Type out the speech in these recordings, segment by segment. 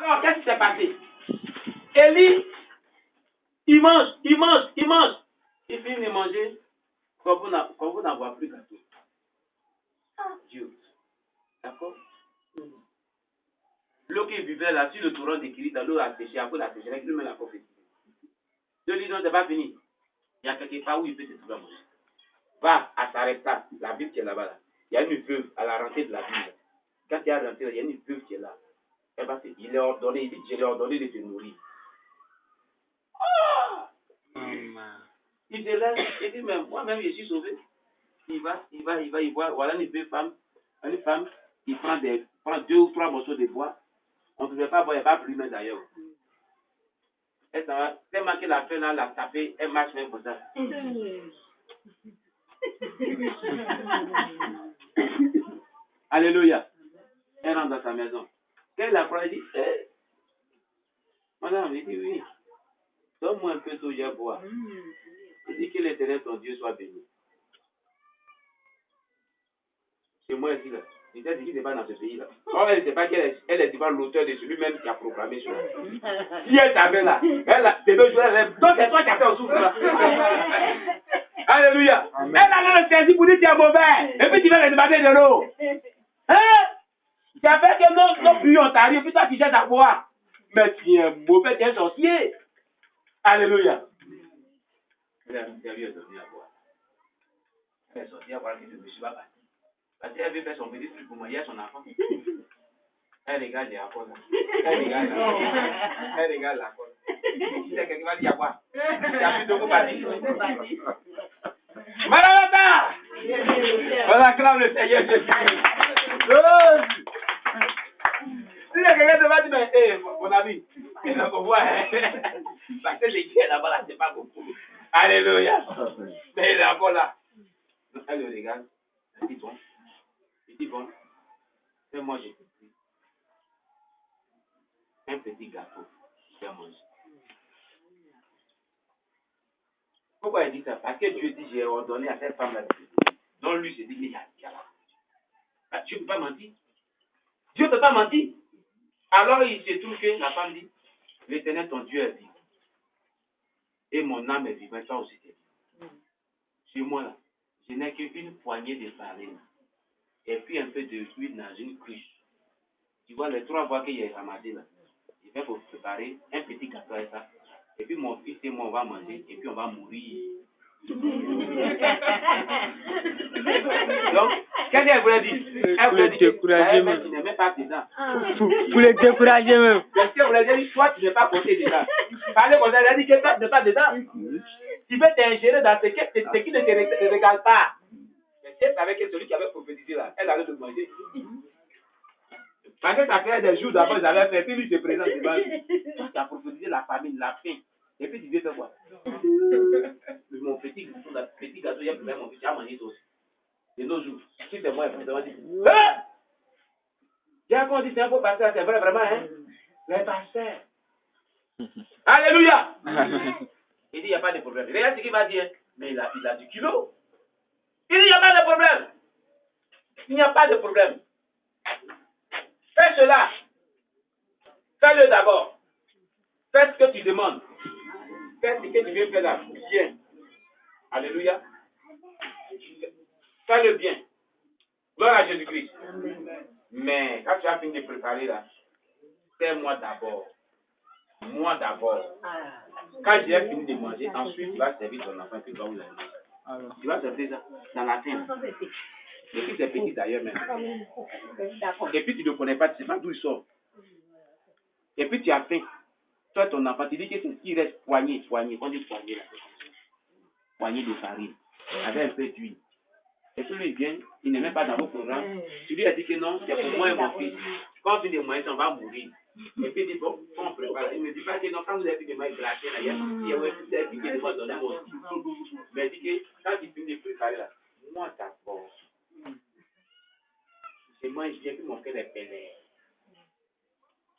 Alors, qu'est-ce qui s'est passé? Élie, il mange. Il finit de manger quand vous n'avez plus gâteau. Dieu. D'accord? L'eau qu'il buvait là, sur le torrent de Kérit, l'eau a séché, après la séché, lui-même l'a prophétisé. Dieu dit non, c'est pas fini. Il y a quelque part où il peut se trouver à manger. Va à Sarepta, la ville qui est là-bas. Là. Il y a une veuve à la rentrée de la ville. Quand il y a rentré, il y a une veuve qui est là. Eh ben, il est ordonné, il dit, je l'ai ordonné de te nourrir. Oh! Il se lève, il dit, mais moi-même, je suis sauvé. Il voit, voilà une femme, il prend 2 ou 3 morceaux de bois. On ne pouvait pas boire, il n'y a pas plus même d'ailleurs. Elle s'en va, tellement qu'elle a fait là, l'a tapé, elle marche même comme ça. Alléluia. Elle rentre dans sa maison. Quand elle apprend, elle dit, madame, il dit oui. Donne-moi un peu d'eau, je vais boire. Il dit que l'Éternel, ton Dieu, soit béni. C'est moi ici là. Il dit qu'il n'est pas dans ce pays-là. Or, elle ne sait pas qu'elle est devant l'auteur de celui-même qui a proclamé cela. Si elle savait là, c'est 2 jours, donc c'est toi qui as fait un souffle là. Alléluia. Amen. Elle a le saisi pour dire que tu es mauvais. Et puis tu vas lui demander de l'eau. Hein? Ça fait que nos bouillons t'arrivent, puis toi tu jettes à boire. Mais tu es un mauvais, tu es un sorcier. Alléluia. Elle a lui donné à boire. Elle est sortie à voir que ce monsieur va partir. Parce qu'elle veut faire son petit truc pour marier son enfant. Elle regarde les accords. Elle regarde l'accord. Si c'est quelqu'un qui va dire à quoi? Il y a plus de quoi partir. Maranatha! Voilà, acclame le Seigneur Jésus. Si quelqu'un te va dire, mais mon ami, il faut voir. Parce que les gens là-bas, là, c'est pas beaucoup. Alléluia. Mais il est encore là. Elle le regarde. Elle dit, bon. Il dit, bon. Fais-moi, j'ai compris. Un petit gâteau. Je vais manger. Pourquoi il dit ça? Parce que Dieu dit, j'ai ordonné à cette femme-là de se donner. Donc lui, s'est dit qu'il y a là. Dieu ne peut pas mentir. Dieu ne peut pas mentir. Alors il se trouve que la femme dit, l'Éternel, ton Dieu est vivant. Et mon âme est vivante, toi aussi tu es vivant. Sur moi là, je n'ai qu'une poignée de farine. Et puis un peu de huile dans une cruche. Tu vois les 3 bois qu'il y a ramassés là. Je vais pour préparer un petit gâteau avec ça. Et puis mon fils et moi on va manger. Et puis on va mourir. Donc, qu'est-ce qu'elle voulait dire? Elle voulait dire que tu n'es même pas dedans. Pour les décourager même. Parce qu'elle voulait dire, toi tu n'es pas côté dedans. Parlez comme ça, elle a dit que toi tu n'es pas dedans. Tu veux t'ingérer dans ce qui ne te regarde pas. Mais c'est avec celui qui avait prophétisé là. Elle allait te manger. Parce que ça fait des jours d'abord, ils avaient fait, puis lui se présente devant lui. Toi tu as prophétisé la famine, la faim. Et puis tu veux faire quoi? Mon petit gâteau, il y a plus mon petit à manger aussi. De nos jours, si c'est moi, on dit, j'ai encore dit, c'est un beau pasteur, c'est vrai, vraiment, hein? Les pasteurs. Alléluia! Il dit, il n'y a pas de problème. Regarde ce qu'il va dire, mais il a du kilo. Il dit, il n'y a pas de problème. Il n'y a pas de problème. Fais cela. Fais-le d'abord. Fais ce que tu demandes. Fais ce que tu veux faire là. Bien. Alléluia. Fais-le bien. Gloire à Jésus-Christ. Mais quand tu as fini de préparer là, fais moi d'abord. Moi d'abord. Quand j'ai fini de manger, ensuite tu vas servir ton enfant, puis tu vas vous l'amener. Tu vas servir ça dans la faim. Et puis c'est petit d'ailleurs même. Et puis tu ne le connais pas, tu ne sais pas d'où il sort. Et puis tu as faim. Toi, ton enfant, tu dis que c'est ce qui reste poignée. On dit poignée là. Poignée de farine. Avec un peu d'huile. Et puis lui, il vient, il n'est même pas dans vos programmes. Tu lui as dit que non, c'est pour moi et mon fils. Quand on fait des moyens, on va mourir. Et puis il dit, bon, on prépare. Il ne dit pas que non, quand vous avez fait des moyens glacés, là, il y a piqué de moi donner mon fils. Mais il dit que quand il finit de préparer là, moi d'abord. C'est moi, je viens, puis mon frère est pénère.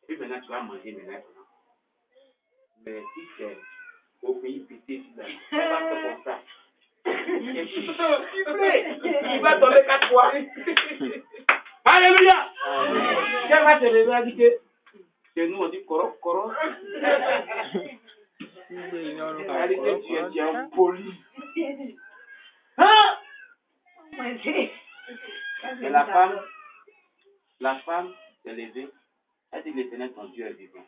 Et puis maintenant, tu vas manger maintenant. Mais si c'est au pays pitié, on va faire comme ça. Et puis, il va tomber 4 fois. Alléluia! Quel va te lever à dire que Chez nous, on dit coro. En réalité, tu es impoli. Hein? Et la femme s'est levée. Elle dit l'Éternel, ton Dieu est vivant.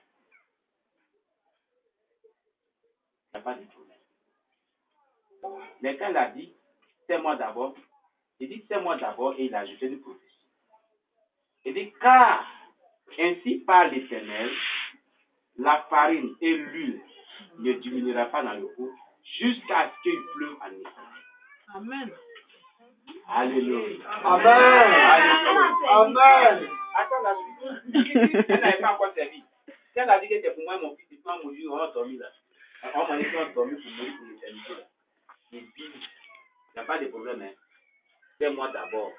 Il n'y a pas de problème. Mais quand elle a dit, c'est moi d'abord, il dit c'est moi d'abord et il a ajouté une prophétie. Il dit car ainsi par l'Éternel, la farine et l'huile ne diminuera pas dans le four jusqu'à ce qu'il pleuve en Israël. Amen. Alléluia. Amen. Amen. Attends la suite. Elle n'avait pas encore servi. Si elle a dit que c'est pour moi mon fils, c'est pas mon Dieu, on a dormi là. On m'a dit qu'on a dormi pour mourir pour l'éternité là. Mais il n'y a pas de problème. Hein. C'est moi d'abord.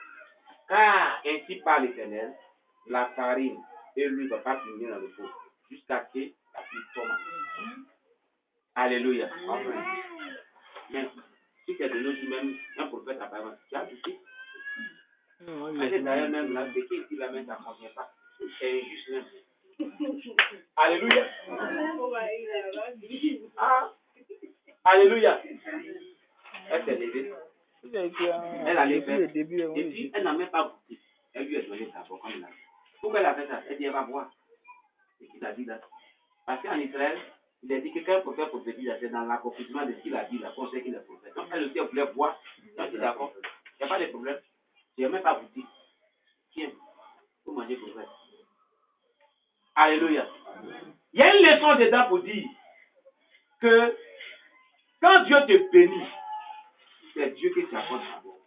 Car ainsi par l'Éternel, la farine et l'huile ne vont pas finir dans le four jusqu'à ce que la pluie tombe. Alléluia. Amen. Mais si tu es de nos jours même un prophète apparemment, tu as douté. D'ailleurs même là, ce qui dit la main, ça ne convient pas. C'est injuste même. Alléluia. Ah. Alléluia. Elle s'est levée. Elle allait faire. Et puis, elle n'a même pas goûté. Elle lui a donné d'abord comme elle a dit. Pourquoi elle a fait ça? Elle dit, elle va boire. C'est ce qu'il a dit là. Parce qu'en Israël, il a dit que quand un prophète prophétise, c'est dans l'accomplissement de ce qu'il a dit là, qu'on sait qu'il est prophète. Donc elle aussi, elle voulait boire. Elle dit, d'accord, il n'y a pas de problème. Je n'ai même pas goûté. Tiens, vous mangez prophète. Alléluia. Il y a une leçon dedans pour dire que quand Dieu te bénit, c'est Dieu qui t'apporte d'abord.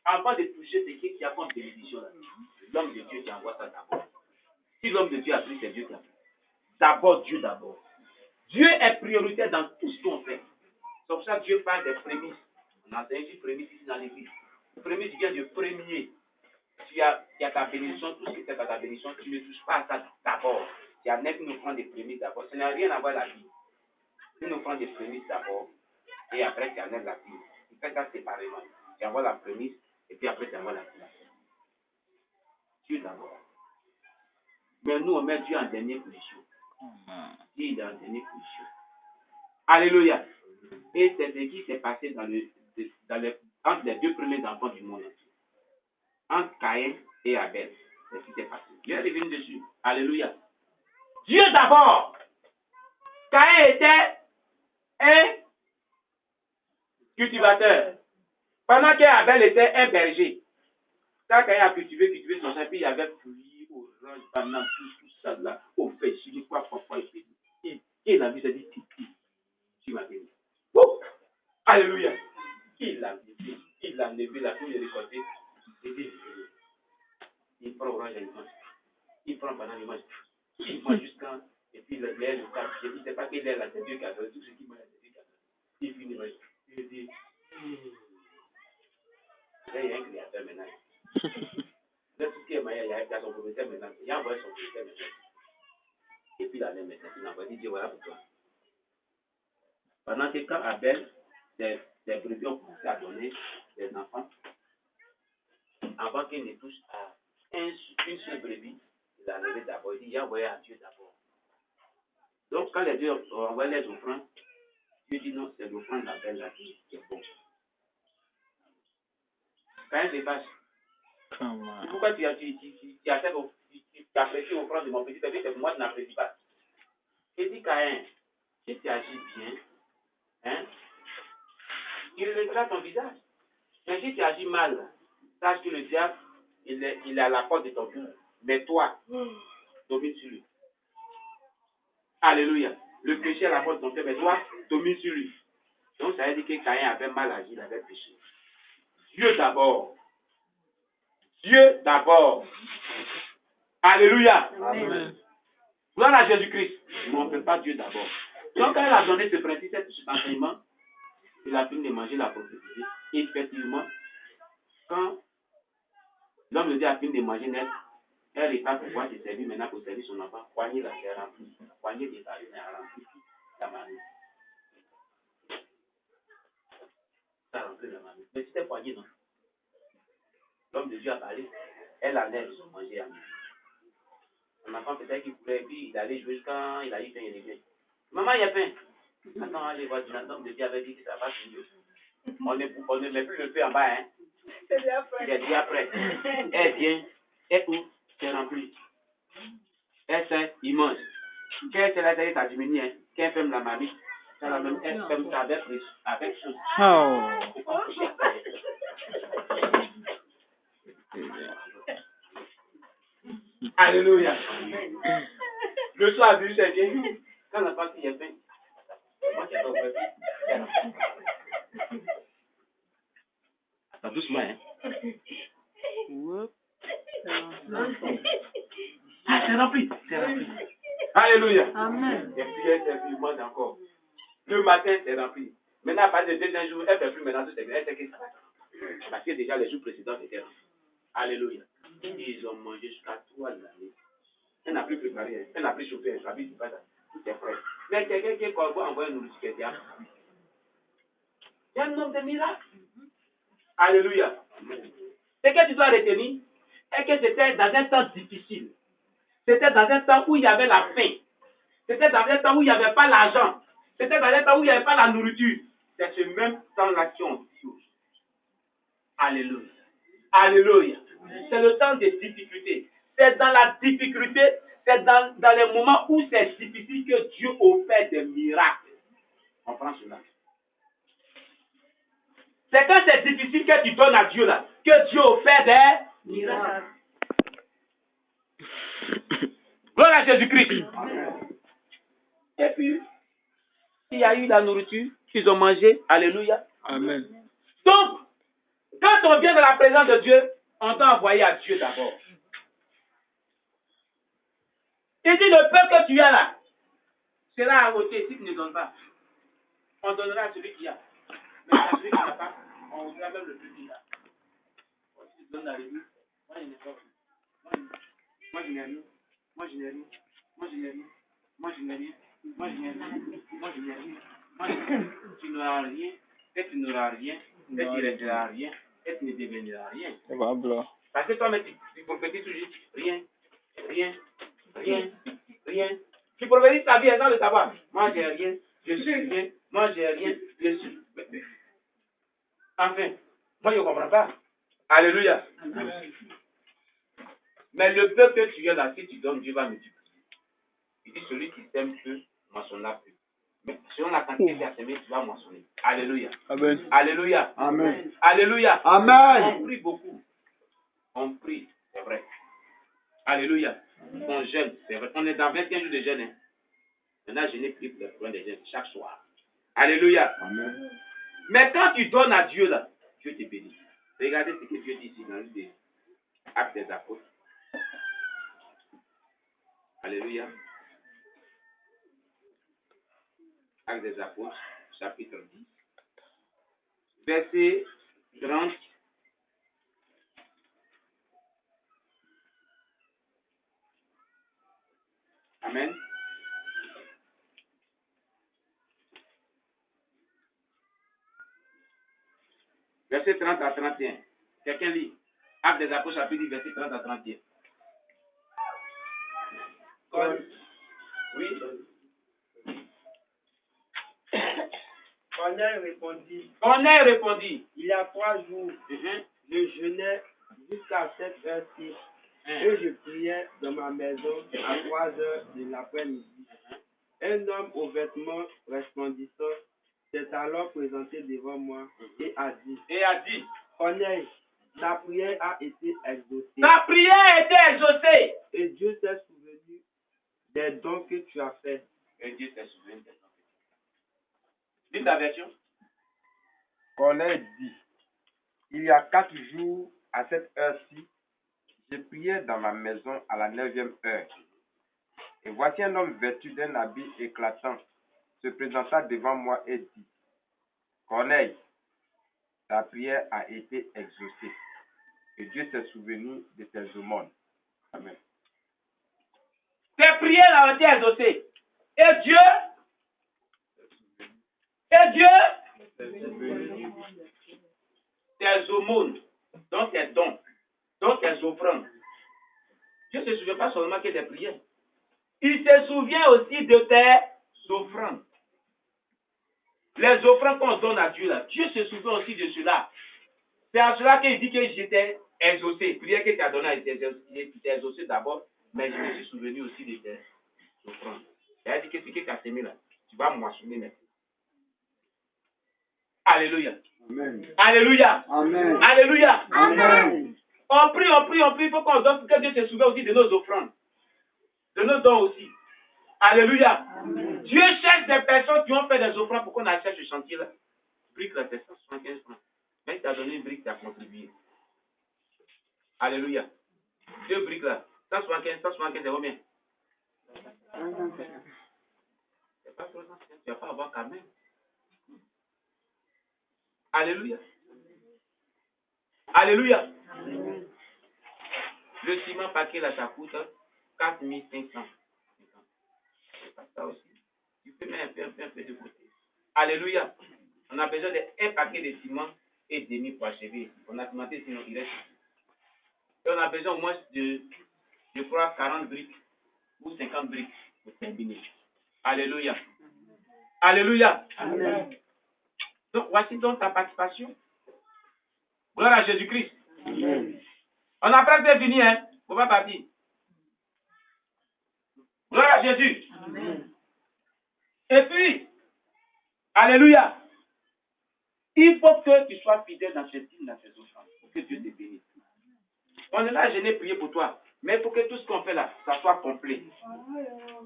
Avant de toucher ce qui apporte bénédiction, l'homme de Dieu qui envoie ça d'abord. Si l'homme de Dieu a pris, c'est Dieu qui a pris. D'abord, Dieu d'abord. Dieu est prioritaire dans tout ce qu'on fait. C'est pour ça que Dieu parle des prémices. On enseigne des prémices ici dans l'église. Les prémices vient du premier. Tu as ta bénédiction, tout ce qui est à ta bénédiction, tu ne touches pas à ça d'abord. Tu as net une offrande des prémices d'abord. Ça n'a rien à voir avec la vie. Une offrande des prémices d'abord, et après tu enlèves la vie. Tu fais ça séparément. Tu envoies la prémisse, et puis après tu envoies la vie. Dieu d'abord. Mais nous, on met Dieu en dernière position. Dieu est en dernière position. Alléluia. Et c'est ce qui s'est passé entre les deux premiers enfants du monde. Entre Caïn et Abel. C'est ce qui s'est passé. Dieu est revenu dessus. Alléluia. Dieu d'abord. Caïn était un cultivateur. Pendant qu'Abel était un berger. Quand Caïn a cultivé son champ, puis il y avait pluie, orange, banane, tout ça là, au fait, je dis quoi, et la vie s'est dit, tu m'as béni. Alléluia. Il l'a levé, la pluie est récoltée. Il prend orange, il mange. Il prend banane, il mange. Il mange jusqu'à. Et puis l'air, le cap, il ne sait pas quel est la tête du cadre, tout ce qui mange, c'est du cadre. Il finit, il dit, là, il y a un créateur maintenant. Là, tout ce qui est maillot, il y a son propriétaire maintenant. Il a envoyé son propriétaire maintenant. Et puis, il a maintenant, il a envoyé, Dieu, voilà pour toi. Pendant que quand Abel, ses brebis ont commencé à donner des enfants, avant qu'il ne touche à une seule brebis, il a levé d'abord, il dit, il a envoyé à Dieu d'abord. Donc, quand les deux ont envoyé les offrandes, Dieu dit non, c'est l'offrande d'Abel là qui est bon. Quand il se passe, pourquoi tu apprécies l'offrande de mon petit bébé, c'est pour moi, tu n'apprécies pas. Il dit, Caïn, si tu agis bien, hein, il relèvera ton visage. Mais si tu agis mal, sache que le diable, il est à la porte de ton cœur. Mais toi, domine sur lui. Alléluia. Le péché est à la porte de ton cœur, mais toi, domine sur lui. Donc ça veut dire que Caïn avait mal agi, il avait péché. Dieu d'abord. Dieu d'abord. Alléluia. Amen. Gloire à Jésus-Christ. Mais on ne fait pas Dieu d'abord. Donc quand il a donné ce principe, cet enseignement, il a fini de manger la prophétie. Effectivement, quand l'homme de Dieu a fini de manger net, elle n'est pas pour pouvoir se servir maintenant pour servir son enfant. Poignée là, c'est rempli. Poignée des farines, c'est rempli. La marmite. Ça remplit la marmite. Mais c'était poignée, non? L'homme de Dieu a parlé. Elle allait manger à midi. Son enfant peut-être qu'il voulait, et puis il allait jouer quand il a eu faim, il revient. Maman, il y a faim. Attends, allez voir du matin, depuis avait dit que ça va finir. On ne met plus le feu en bas, hein. C'est dit après. Elle vient, elle ouvre, c'est rempli. Elle sait, il mange. Quand elle sait la ça diminue, hein. Quand elle ferme la mamie, ça la même, elle ferme ça avec chose. Oh. Alléluia. Le soir, vu, c'est bien. Quand la partie est faite, moi qui ai pas ouvert. Attends, doucement, hein. Ah, c'est rempli. C'est rempli. Alléluia. Amen. Et puis elle s'est mange encore. Le matin, c'est rempli. Maintenant, à partir de deuxième jour, elle ne fait plus maintenant tout c'est elle sait que ça va. Parce que déjà, les jours précédents, c'était rempli. Alléluia. Ils ont mangé jusqu'à 3 années. Elle n'a plus préparé, hein. Elle n'a plus chauffé, elle n'a plus pas ça. Tout est prêt. Mais quelqu'un qui va envoyer une nourriture qui est diable. Il y a un nombre de miracles. Alléluia. Ce que tu dois retenir est que c'était dans un temps difficile. C'était dans un temps où il y avait la faim. C'était dans un temps où il n'y avait pas l'argent. C'était dans un temps où il n'y avait pas la nourriture. C'est ce même temps-là qui ont dit. Alléluia. Alléluia. C'est le temps des difficultés. C'est dans la difficulté, c'est dans les moments où c'est difficile que Dieu opère des miracles. On prend cela. C'est quand c'est difficile que tu donnes à Dieu là, que Dieu opère des miracles. Gloire à Jésus-Christ. Et puis, il y a eu la nourriture, ils ont mangé. Alléluia. Amen. Donc, quand on vient dans la présence de Dieu, on doit envoyer à Dieu d'abord. Il dit, le peuple que tu as là sera à côté si tu ne donnes pas. On donnera à celui qui a. Mais à celui qui n'a pas, on ouvrira même le plus là. Si tu donnes à l'église, moi je n'ai pas. Moi je n'ai rien. Moi je n'ai rien. Moi je n'ai rien. Moi je n'ai rien. Moi je n'ai rien. Moi je n'ai rien. Moi je n'ai rien. Tu n'auras rien. Et tu n'auras rien. Et tu ne resteras rien. Et tu ne deviendras rien. Ça va, blanc. Parce que toi-même, tu prophétises toujours rien, rien, rien, rien. Tu prophétises ta vie sans le savoir. Moi, j'ai rien, je suis rien. Moi, j'ai rien, je suis. Enfin, moi, je ne comprends pas. Alléluia. Mais le peuple que tu as là, si tu donnes, Dieu va multiplier. Il dit celui qui sème peu, moissonnera peu. Mais selon la quantité que tu as semé, tu vas moissonner. Alléluia. Amen. Alléluia. Amen. Alléluia. Amen. On prie beaucoup. On prie, c'est vrai. Alléluia. On jeûne, c'est vrai. On est dans 21 jours de jeûne. Hein. Maintenant, je n'ai plus pour les problèmes de jeûne chaque soir. Alléluia. Amen. Mais quand tu donnes à Dieu, là, Dieu te bénit. Regardez ce que Dieu dit ici dans le livre des Actes des Apôtres. Alléluia. Actes des Apôtres, chapitre 10. Verset 30. Amen. Verset 30 à 31. Quelqu'un lit. Actes des Apôtres, chapitre 10, verset 30 à 31. Oui. Corneille répondit. Il y a 3 jours, je jeûnais jusqu'à cette heure-ci et je priais dans ma maison à 3 heures de l'après-midi. Un homme aux vêtements resplendissants s'est alors présenté devant moi et a dit, Corneille, ta prière a été exaucée. Ta prière a été exaucée. Et Dieu s'est souvenu des dons que tu as faits. Et Dieu s'est souvenu des dons. Dis ta version. Corneille dit, il y a 4 jours à cette heure-ci, je priais dans ma maison à la 9e heure. Et voici un homme vêtu d'un habit éclatant se présenta devant moi et dit, Corneille, ta prière a été exaucée. Et Dieu s'est souvenu de tes aumônes. Amen. Tes prières ont été exaucées. Et Dieu tes aumônes, donc tes dons, donc tes offrandes, Dieu ne se souvient pas seulement que des prières. Il se souvient aussi de tes offrandes. Les offrandes qu'on donne à Dieu, là, Dieu se souvient aussi de cela. C'est à cela qu'il dit que j'étais exaucé. Prière que tu as donnée à j'étais exaucé d'abord, mais je me suis souvenu aussi de tes offrandes. Il a dit que ce que tu as semé là, tu vas moissonner maintenant. Alléluia. Amen. Alléluia. Amen. Alléluia. Amen. On prie. Il faut qu'on donne, que Dieu se souvienne aussi de nos offrandes. De nos dons aussi. Alléluia. Amen. Dieu cherche des personnes qui ont fait des offrandes pour qu'on achète ce chantier-là. Brique là, c'est 175 francs. Mais si tu as donné une brique, tu as contribué. Alléluia. 2 briques là. 175, c'est combien? C'est pas 350, tu vas pas avoir quand même. Alléluia. Alléluia. Amen. Le ciment paquet là, ça coûte 4500. C'est pas ça aussi. Tu peux mettre un peu de côté. Alléluia. On a besoin d'un paquet de ciment et demi pour achever. On a demandé sinon il reste. Et on a besoin au moins de, je crois, 40 briques ou 50 briques pour terminer. Alléluia. Alléluia. Amen. Donc voici donc ta participation. Gloire à Jésus-Christ. Amen. On a presque fini, hein. On va partir. Gloire à Jésus. Amen. Et puis, alléluia. Il faut que tu sois fidèle dans ces signes, dans ces offrandes, pour que Dieu te bénisse. On est là, je n'ai prié pour toi. Mais il faut que tout ce qu'on fait là, ça soit complet.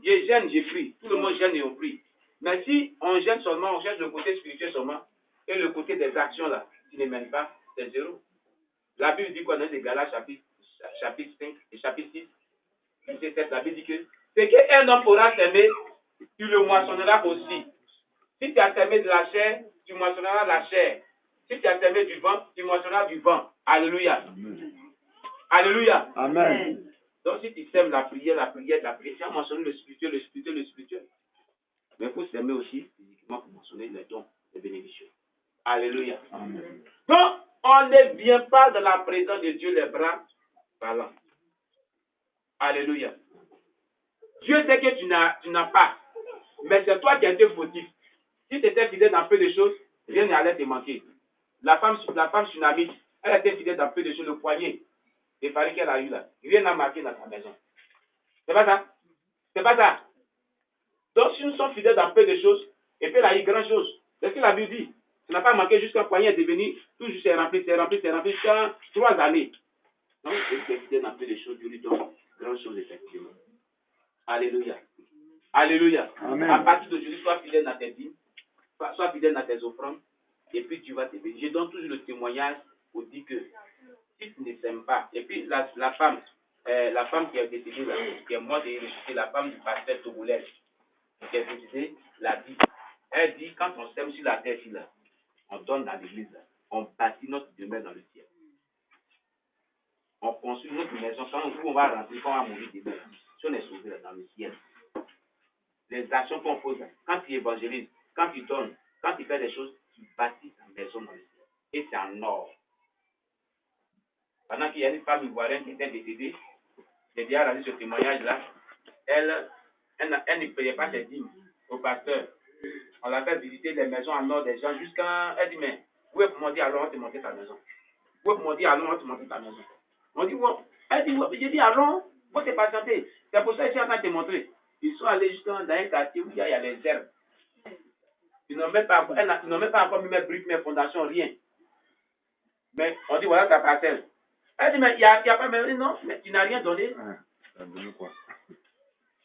Je gêne, j'ai pris. Tout le monde gêne et on prie. Mais si on gêne seulement, on gêne le côté spirituel seulement, et le côté des actions là, tu ne mènes pas, c'est zéro. La Bible dit quoi dans les Galates chapitre 5 et chapitre 6, verset 7, la Bible dit que ce qu'un homme aura semé, tu le moissonneras aussi. Si tu as semé de la chair, tu moissonneras la chair. Si tu as semé du vent, tu moissonneras du vent. Alléluia. Amen. Alléluia. Amen. Donc si tu sèmes la prière, tu as moissonné le spirituel. Mais il faut s'aimer aussi physiquement pour mentionner les dons, les bénédictions. Alléluia. Amen. Donc, on ne vient pas dans la présence de Dieu les bras ballants. Alléluia. Dieu sait que tu n'as pas, mais c'est toi qui as été fautif. Si tu étais fidèle dans peu de choses, rien n'allait te manquer. La femme tsunamite, elle était fidèle dans peu de choses, le poignet, il fallait qu'elle a eu là. Rien n'a marqué dans sa maison. C'est pas ça? C'est pas ça. Donc, si nous sommes fidèles dans peu de choses, et puis elle a eu grand chose, c'est ce que la Bible dit. Ça n'a pas manqué jusqu'à poignet est devenu, toujours c'est rempli, jusqu'à 3 années. Donc, c'est fidèle dans peu de choses, Dieu lui donne grand chose, effectivement. Alléluia. Alléluia. Amen. À partir d'aujourd'hui, sois fidèle dans tes dîmes, sois fidèle dans tes offrandes, et puis tu vas te bénir. Je donne toujours le témoignage pour dire que si tu ne s'aimes pas, et puis la femme qui est décédée, là, qui est morte et ressuscitée, la femme du pasteur togolais, qui est décédée, l'a dit. Elle dit, quand on s'aime sur la terre, là, on donne dans l'église, là, on bâtit notre demeure dans le ciel. On construit notre maison, quand on va rentrer, quand on va mourir demain, si on est sauvé là, dans le ciel. Les actions qu'on pose, quand tu évangélises, quand tu donnes, quand tu fais des choses, tu bâtis ta maison dans le ciel. Et c'est en or. Pendant qu'il y a une femme ivoirienne qui était décédée, j'ai déjà rendu ce témoignage-là, elle ne payait pas ses dîmes au pasteur. On l'a fait visiter les maisons en or des gens jusqu'à... Elle dit, mais où est-ce qu'on dit, alors on va te monter ta maison. Où est-ce qu'on dit, alors on va te monter ta maison. On dit, bon. Elle dit, j'ai dit, alors, faut te patienter. C'est pour ça que je suis en train de te montrer. Ils sont allés jusqu'à dans un quartier où il y a les herbes. Ils n'ont même pas encore mis mes briques, mes fondations, rien. Mais on dit, voilà ta parcelle. Elle dit, mais il n'y a pas même... Non, mais tu n'as rien donné. Ça donne quoi?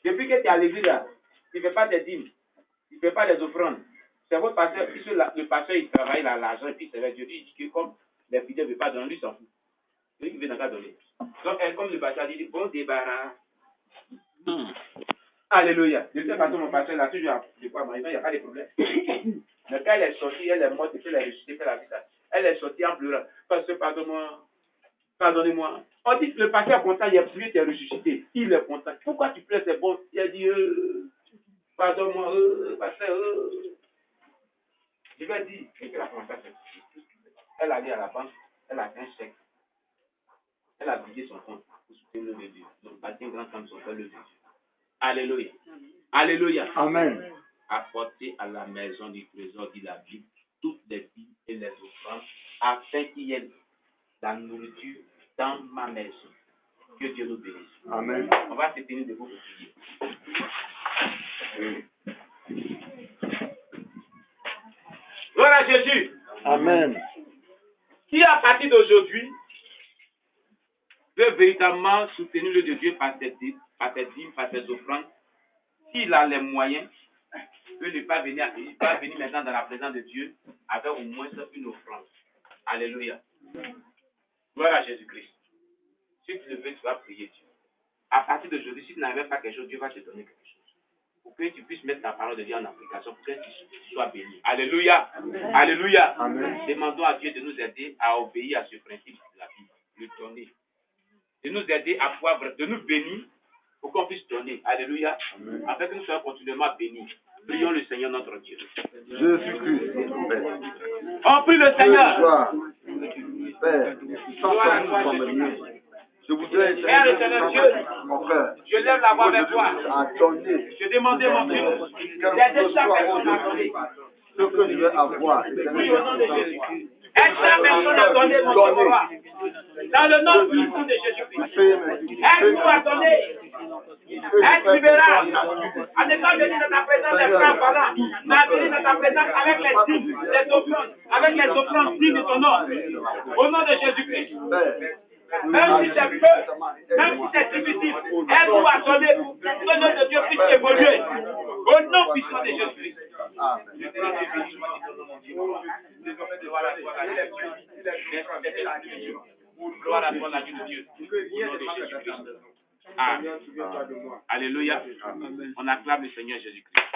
Depuis que tu es à l'église, là, tu ne fais pas des dîmes. Tu ne fais pas des offrandes. C'est votre pasteur, puisque le pasteur, il travaille là, l'argent, et puis c'est vrai, Dieu dit que comme les fidèles ne veulent pas donner, lui s'en fout. C'est lui qui veut n'a qu'à donner. Donc, elle, comme le pasteur dit, bon débarras. Alléluia. De toute façon, mon pasteur, il a toujours de quoi manger, il n'y a pas de problème. Mais quand elle est sortie, elle est morte, et puis elle est ressuscitée, elle a vu ça. Elle est sortie en pleurant. Pasteur, pardonne-moi. Pardonnez-moi. On dit que le pasteur est content, il est plus, il est ressuscité. Il est content. Pourquoi tu pleures, c'est bon? Il a dit, pardonne-moi, pasteur. Je vais dire, et puis elle a commencé à faire. Elle a allé à la banque, elle a fait un chèque. Elle a vidé son compte pour soutenir le bébé. Donc, pas de offrandes sont faites le Dieu. Alléluia. Alléluia. Amen. Apportez à la maison du trésor, dit la Bible, toutes les billes et les offrandes, afin qu'il y ait la nourriture dans ma maison. Que Dieu nous bénisse. Amen. On va se tenir debout pour prier. Gloire à Jésus. Amen. Qui à partir d'aujourd'hui veut véritablement soutenir le de Dieu par ses dîmes, par ses offrandes, s'il a les moyens, peut ne pas venir, il va venir maintenant dans la présence de Dieu avec au moins une offrande. Alléluia. Gloire à Jésus-Christ. Si tu le veux, tu vas prier Dieu. À partir d'aujourd'hui, si tu n'avais pas quelque chose, Dieu va te donner quelque chose. Pour que tu puisses mettre la parole de Dieu en application, pour que tu sois béni. Alléluia. Amen. Alléluia. Amen. Demandons à Dieu de nous aider à obéir à ce principe de la Bible, le donner. De nous aider à pouvoir, de nous bénir pour qu'on puisse donner. Alléluia. Amen. Afin que nous soyons continuellement bénis. Prions le Seigneur notre Dieu. Jésus-Christ, notre Père. On prie le Seigneur. Père, je voudrais mon frère. Je lève la voix vers toi. À donner. Je demandais, mon Dieu, d'aider chaque personne à donner. Ce que je vais avoir. Oui, au nom de Jésus. Aide chaque personne à donner, mon Dieu. Dans le nom puissant de Jésus-Christ. Aide-nous à donner. Aide libéral. À ne pas venir dans ta présence des frères parents, mais à venir dans ta présence avec les dîmes, les offrandes, avec les offrandes dignes de ton nom. Au nom de Jésus-Christ. Même si c'est peu, même si c'est difficile, aide-nous à donner pour que le nom de Dieu puisse évoluer. Au nom puissant de Jésus-Christ. Gloire à toi, la vie de Dieu. Au nom de Jésus-Christ. Alléluia. On acclame le Seigneur Jésus-Christ.